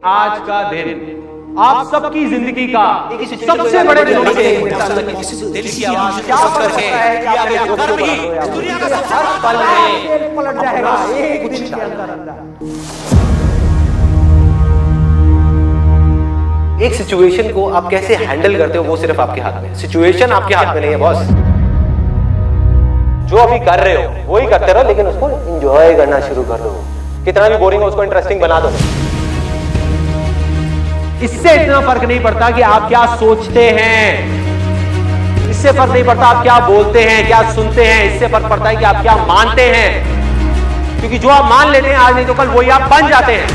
आज का दिन आप सबकी जिंदगी का सबसे बड़े दिनों में से दिल की आवाज क्या करके या कर्म ही दुनिया का सबसे बड़ा पल है, पलट जाएगा एक दिन के अंदर। एक सिचुएशन को आप कैसे हैंडल करते हो वो सिर्फ आपके हाथ में। सिचुएशन आपके हाथ में नहीं है बॉस। जो अभी कर रहे हो वही करते रहो, लेकिन उसको एंजॉय करना शुरू कर दो। कितना भी बोरिंग हो उसको इंटरेस्टिंग बना दो। इससे इतना फर्क नहीं पड़ता कि आप क्या सोचते हैं, इससे फर्क नहीं पड़ता आप क्या बोलते हैं, क्या सुनते हैं, इससे फर्क पड़ता है कि आप क्या मानते हैं। क्योंकि जो आप मान लेते हैं आज नहीं तो कल वही आप बन जाते हैं।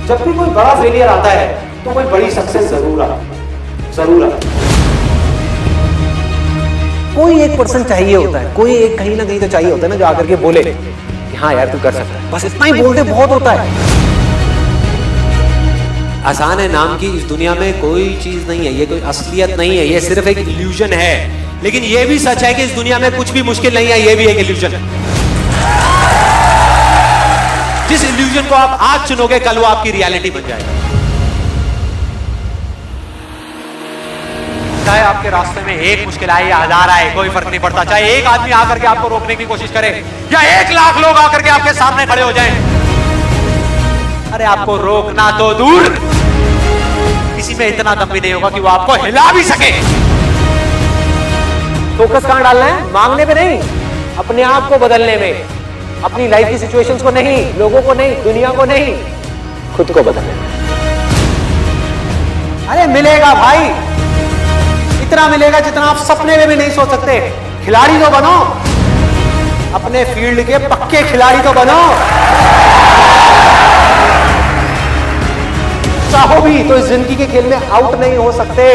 जब भी कोई बड़ा फेलियर आता है तो कोई बड़ी सक्सेस जरूर आता। कोई एक पर्सन चाहिए होता है, कोई एक कहीं ना कहीं तो चाहिए होता है ना, जो आकर के बोले कि हाँ यार तू कर सकता है। बस इतना ही बोलते बहुत होता है। आसान है नाम की इस दुनिया में कोई चीज नहीं है, ये कोई असलियत नहीं है, ये सिर्फ एक इल्यूजन है। लेकिन ये भी सच है कि इस दुनिया में कुछ भी मुश्किल नहीं है, ये भी एक इल्यूजन है। जिस इल्यूजन को आप आज चुनोगे कल वो आपकी रियलिटी बन जाएगा। चाहे आपके रास्ते में एक मुश्किल आए या हजार आए, कोई फर्क नहीं पड़ता। चाहे एक आदमी आकर के आपको रोकने की कोशिश करे या 1 लाख लोग आकर के आपके सामने खड़े हो जाएं, अरे आपको रोकना तो दूर, किसी में इतना दम भी नहीं होगा कि वो आपको हिला भी सके। फोकस कहां डालना है? मांगने पे नहीं, अपने आप को बदलने में। अपनी लाइफ की सिचुएशंस को नहीं, लोगों को नहीं, दुनिया को नहीं, खुद को बदलने में। अरे मिलेगा भाई, इतना मिलेगा जितना आप सपने में भी नहीं सोच सकते। खिलाड़ी तो बनो, अपने फील्ड के पक्के खिलाड़ी तो बनो। चाहो भी तो इस जिंदगी के खेल में आउट नहीं हो सकते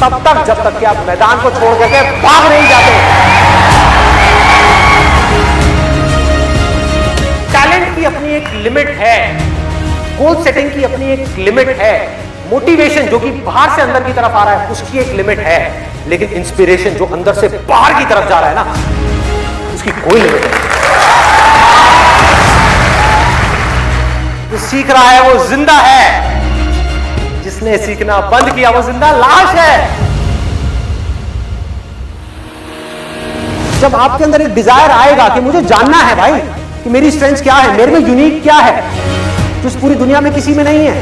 तब तक जब तक कि आप मैदान को छोड़ करके भाग नहीं जाते। टैलेंट की अपनी एक लिमिट है, गोल सेटिंग की अपनी एक लिमिट है, मोटिवेशन जो कि बाहर से अंदर की तरफ आ रहा है उसकी एक लिमिट है, लेकिन इंस्पिरेशन जो अंदर से बाहर की तरफ जा रहा है ना, उसकी कोई लिमिट नहीं। जो सीख रहा है वो जिंदा है, जिसने सीखना बंद किया वो जिंदा लाश है। जब आपके अंदर एक डिजायर आएगा कि मुझे जानना है भाई कि मेरी स्ट्रेंथ क्या है, मेरे में यूनिक क्या है जो इस पूरी दुनिया में किसी में नहीं है,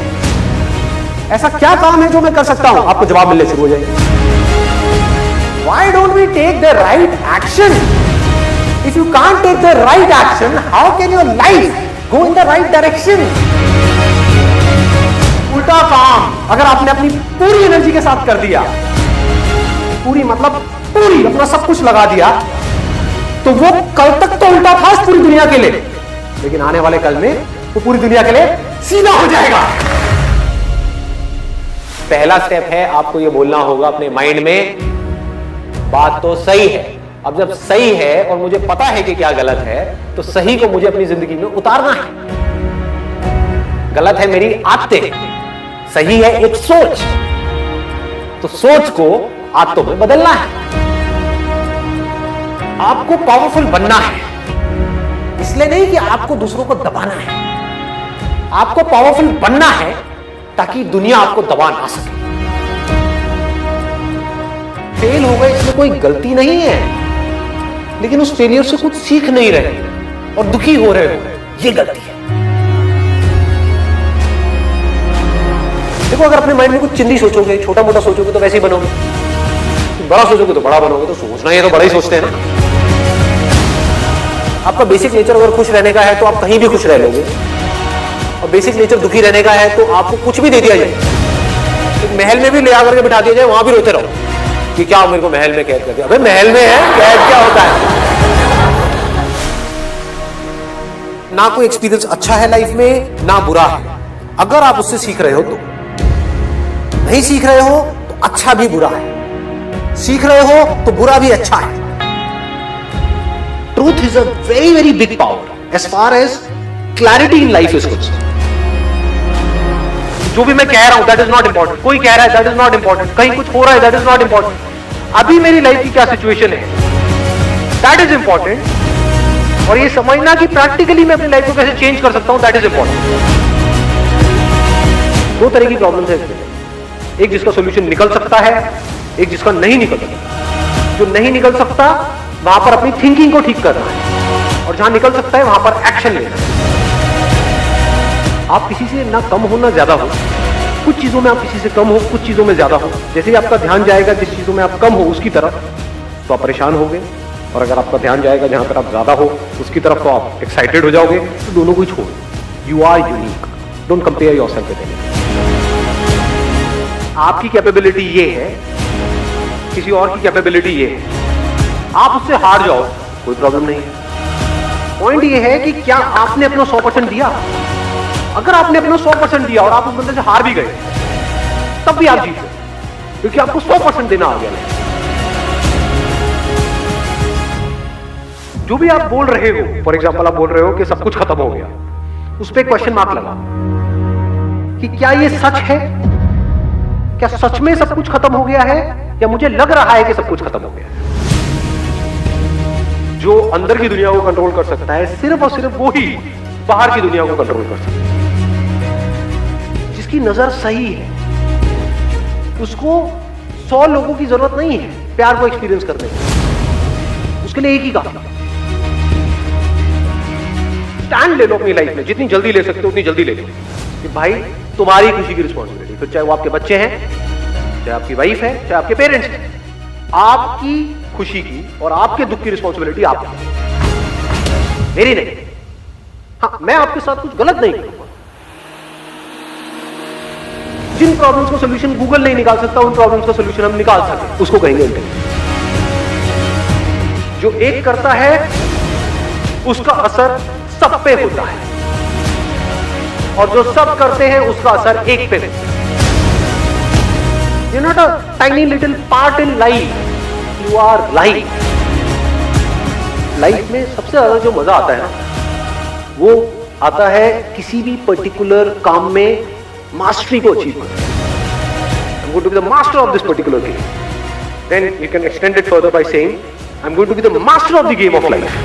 ऐसा क्या काम है जो मैं कर सकता हूं, आपको जवाब मिलने शुरू हो जाएंगे। Why don't we take the right action? If you can't take the right action, how can your life go in the right direction? उल्टा काम अगर आपने अपनी पूरी एनर्जी के साथ कर दिया, पूरी मतलब पूरी अपना सब कुछ लगा दिया, तो वो कल तक तो उल्टा था इस पूरी दुनिया के लिए, लेकिन आने वाले कल में वो पूरी दुनिया के लिए सीधा हो जाएगा। पहला स्टेप है आपको ये बोलना होगा अपने माइंड में, बात तो सही है। अब जब सही है और मुझे पता है कि क्या गलत है, तो सही को मुझे अपनी जिंदगी में उतारना है। गलत है मेरी आदतें, सही है एक सोच, तो सोच को आदतों में बदलना है। आपको पावरफुल बनना है, इसलिए नहीं कि आपको दूसरों को दबाना है, आपको पावरफुल बनना है ताकि दुनिया आपको दबा ना सके। फेल हो गए इसमें कोई गलती नहीं है, लेकिन उस फेलियर से कुछ सीख नहीं रहे और दुखी हो रहे हो, ये गलती है। देखो अगर अपने माइंड में कुछ चिंदी सोचोगे, छोटा मोटा सोचोगे तो वैसे ही बनोगे, बड़ा सोचोगे तो बड़ा बनोगे। तो सोचना है तो बड़ा ही सोचते हैं ना। आपका बेसिक नेचर अगर खुश रहने का है तो आप कहीं भी खुश रह लोगे, और बेसिक नेचर दुखी रहने का है तो आपको कुछ भी दे दिया जाए, एक महल में भी ले आकर के बिठा दिया जाए, वहां भी रोते रहो कि क्या मेरे को महल में कैद कर दिया। अबे महल में है, कैद क्या होता है? ना कोई एक्सपीरियंस अच्छा है लाइफ में ना बुरा है। अगर आप उससे सीख रहे हो तो, नहीं सीख रहे हो तो अच्छा भी बुरा है, सीख रहे हो तो बुरा भी अच्छा है। Truth is a very very big power as far as clarity in life is concerned. जो भी मैं कह रहा हूं दैट इज नॉट इंपॉर्टेंट, कोई कह रहा है दैट इज नॉट इंपॉर्टेंट, कहीं कुछ हो रहा है दैट इज नॉट इंपॉर्टेंट। अभी मेरी लाइफ की क्या सिचुएशन है दैट इज इंपॉर्टेंट, और ये समझना कि प्रैक्टिकली मैं अपनी लाइफ को कैसे चेंज कर सकता हूं, दैट इज इंपॉर्टेंट। दो तरह की प्रॉब्लम्स है इसमें, एक जिसका सोल्यूशन निकल सकता है, एक जिसका नहीं निकल सकता। जो नहीं निकल सकता वहां पर अपनी थिंकिंग को ठीक करना है, और जहां निकल सकता है वहां पर एक्शन लेना है। आप किसी से ना कम हो ना ज्यादा हो, कुछ चीजों में आप किसी से कम हो, कुछ चीजों में ज्यादा हो। जैसे ही आपका ध्यान जाएगा जिस चीजों में आप कम हो उसकी तरफ, तो आप परेशान होगे, और अगर आपका ध्यान जाएगा जहां पर आप ज्यादा हो उसकी तरफ, तो आप एक्साइटेड हो जाओगे। तो दोनों को ही छोड़ो। You are unique, don't compare yourself with anyone. आपकी कैपेबिलिटी ये है, किसी और की कैपेबिलिटी ये है, आप उससे हार जाओ कोई प्रॉब्लम नहीं है। पॉइंट ये है कि क्या आपने अपना 100% दिया। अगर आपने अपना 100% दिया और आप उस बंदे से हार भी गए, तब भी आप जीते, क्योंकि आपको 100% देना आ गया। जो भी आप बोल रहे हो, फॉर एग्जाम्पल आप बोल रहे हो कि सब कुछ खत्म हो गया, उस पर क्वेश्चन मार्क लगा कि क्या ये सच है, क्या सच में सब कुछ खत्म हो गया है, या मुझे लग रहा है कि सब कुछ खत्म हो गया है। जो अंदर की दुनिया को कंट्रोल कर सकता है सिर्फ और सिर्फ वो ही बाहर की दुनिया को कंट्रोल कर सकता है। जिसकी नजर सही है उसको 100 लोगों की जरूरत नहीं है प्यार को एक्सपीरियंस करने की, उसके लिए एक ही काम। स्टैंड ले लो अपनी लाइफ में, जितनी जल्दी ले सकते हो उतनी जल्दी ले लो कि भाई तुम्हारी खुशी की रिस्पॉन्सिबिलिटी, फिर चाहे वो आपके बच्चे हैं, चाहे आपकी वाइफ है, चाहे आपके पेरेंट्स हैं, आपकी खुशी की और आपके दुख की रिस्पॉन्सिबिलिटी आपकी, मेरी नहीं। हाँ, मैं आपके साथ कुछ गलत नहीं करूंगा। जिन प्रॉब्लम्स का सोल्यूशन गूगल नहीं निकाल सकता, उन प्रॉब्लम्स का सोल्यूशन हम निकाल सकते, उसको कहेंगे इंटेलिजेंस। जो एक करता है उसका असर सब पे होता है, और जो सब करते हैं उसका असर एक पे होता है। You're not a tiny little part in life, you are life. Life में सबसे ज्यादा जो मजा आता है ना, वो आता है किसी भी पर्टिकुलर काम में मास्टरी को अचीव करना। I'm going to be the master of this particular game. Then you can extend it further by saying, I'm going to be the master of the game of life.